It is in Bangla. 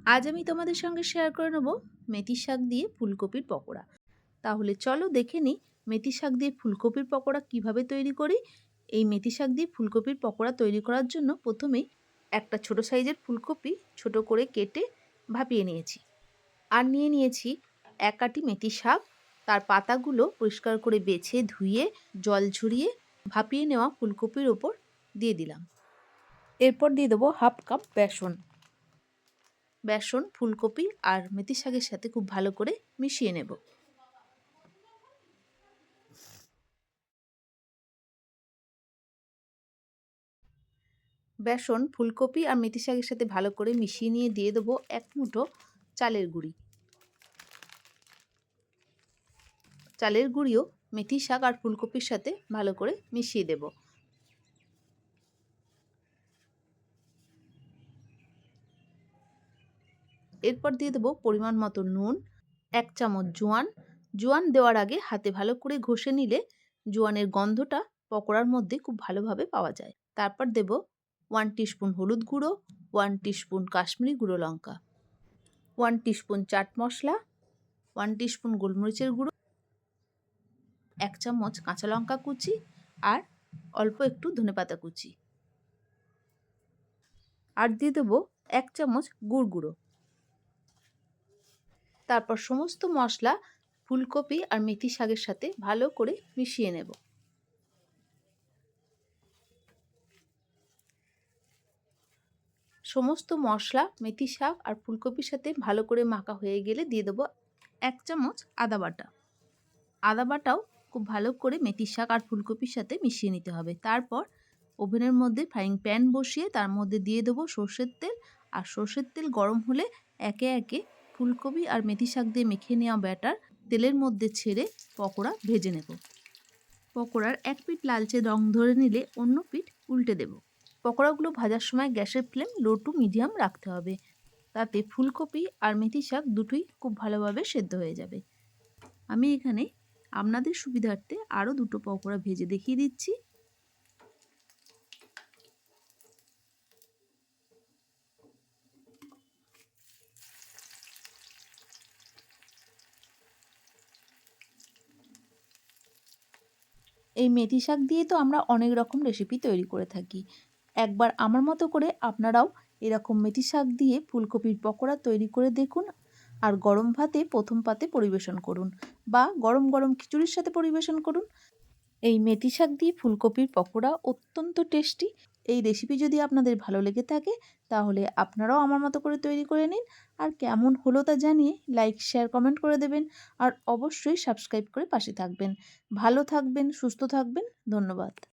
আজ আমি তোমাদের সঙ্গে শেয়ার করে নেব মেথি শাক দিয়ে ফুলকপির পকোড়া। তাহলে চলো দেখে নিই মেথি শাক দিয়ে ফুলকপির পকোড়া কিভাবে তৈরি করি। এই মেথি শাক দিয়ে ফুলকপির পকোড়া তৈরি করার জন্য প্রথমেই একটা ছোট সাইজের ফুলকপি ছোট করে কেটে ভাপিয়ে নিয়েছি। আর নিয়ে নিয়েছি এক আঁটি মেথি শাক, তার পাতাগুলো পরিষ্কার করে বেছে ধুয়ে জল ঝরিয়ে ভাপিয়ে নেওয়া ফুলকপির ওপর দিয়ে দিলাম। এরপর দিয়ে দেবো হাফ কাপ বেসন। বেসন ফুলকপি আর মেথি শাকের সাথে খুব ভালো করে মিশিয়ে নেব। বেসন ফুলকপি আর মেথি শাকের সাথে ভালো করে মিশিয়ে নিয়ে দিয়ে দেবো এক মুঠো চালের গুঁড়ি। চালের গুঁড়িও মেথি শাক আর ফুলকপির সাথে ভালো করে মিশিয়ে দেব। এরপর দিয়ে দেবো পরিমাণ মতো নুন, এক চামচ জোয়ান। জোয়ান দেওয়ার আগে হাতে ভালো করে ঘষে নিলে জোয়ানের গন্ধটা পকোড়ার মধ্যে খুব ভালোভাবে পাওয়া যায়। তারপর দেব 1 টিস্পুন হলুদ গুঁড়ো, 1 টিস্পুন কাশ্মীরি গুঁড়ো লঙ্কা, 1 টিস্পুন চাট মশলা, 1 টিস্পুন গোলমরিচের গুঁড়ো, 1 চামচ কাঁচা লঙ্কা কুচি আর অল্প একটু ধনেপাতা কুচি। আর দিয়ে দেবো 1 চামচ গুড় গুঁড়ো। তারপর সমস্ত মশলা ফুলকপি আর মেথি শাকের সাথে ভালো করে মিশিয়ে নেব। সমস্ত মশলা মেথি শাক আর ফুলকপির সাথে ভালো করে মাখা হয়ে গেলে দিয়ে দেবো 1 চামচ আদা বাটা। আদা বাটাও খুব ভালো করে মেথি শাক আর ফুলকপির সাথে মিশিয়ে নিতে হবে। তারপর ওভেনের মধ্যে ফ্রাইং প্যান বসিয়ে তার মধ্যে দিয়ে দেবো সর্ষের তেল। আর সর্ষের তেল গরম হলে একে একে ফুলকপি আর মেথি শাক দিয়ে মেখে নেওয়া ব্যাটার তেলের মধ্যে ছেড়ে পকোড়া ভেজে নেব। পকোড়ার এক পিঠ লালচে রং ধরে নিলে অন্য পিঠ উল্টে দেব। পকোড়াগুলো ভাজার সময় গ্যাসের ফ্লেম লো টু মিডিয়াম রাখতে হবে, তাতে ফুলকপি আর মেথি শাক দুটোই খুব ভালোভাবে সেদ্ধ হয়ে যাবে। আমি এখানে আপনাদের সুবিধার্থে আরও দুটো পকোড়া ভেজে দেখিয়ে দিচ্ছি। এই মেথি শাক দিয়ে তো আমরা অনেক রকম রেসিপি তৈরি করে থাকি। একবার আমার মতো করে আপনারাও এরকম মেথি শাক দিয়ে ফুলকপির পকোড়া তৈরি করে দেখুন আর গরম ভাতে প্রথম পাতে পরিবেশন করুন বা গরম গরম খিচুড়ির সাথে পরিবেশন করুন। এই মেথি শাক দিয়ে ফুলকপির পকোড়া অত্যন্ত টেস্টি। এই রেসিপি যদি আপনাদের ভালো লেগে থাকে তাহলে আপনারাও আমার মতো করে তৈরি করে নিন। আর কেমন হলো তা জানিয়ে লাইক শেয়ার কমেন্ট করে দেবেন। আর অবশ্যই সাবস্ক্রাইব করে পাশে থাকবেন। ভালো থাকবেন, সুস্থ থাকবেন। ধন্যবাদ।